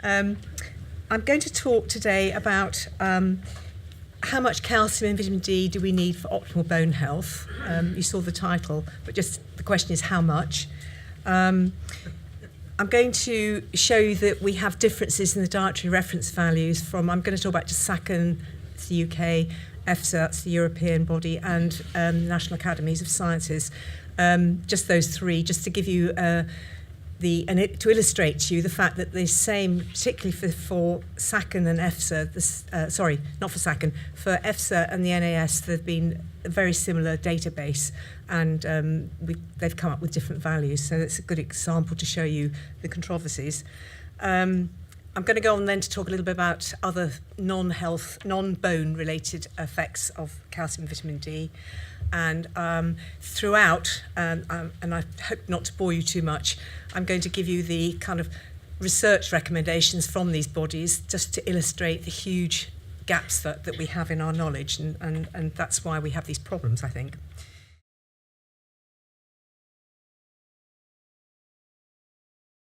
I'm going to talk today about how much calcium and vitamin D do we need for optimal bone health. You saw the title, but just the question is how much. I'm going to show you that we have differences in the dietary reference values from, I'm going to talk about just SACN, it's the UK, EFSA, it's the European body, and National Academies of Sciences. Just those three, just to give you to illustrate to you the fact that the same, particularly for SACN and EFSA, sorry, not for SACN, for EFSA and the NAS, there's been a very similar database, and they've come up with different values. So it's a good example to show you the controversies. I'm going to go on then to talk a little bit about other non-health, non-bone related effects of calcium and vitamin D. And throughout, and I hope not to bore you too much, I'm going to give you the kind of research recommendations from these bodies just to illustrate the huge gaps that we have in our knowledge, and that's why we have these problems, I think.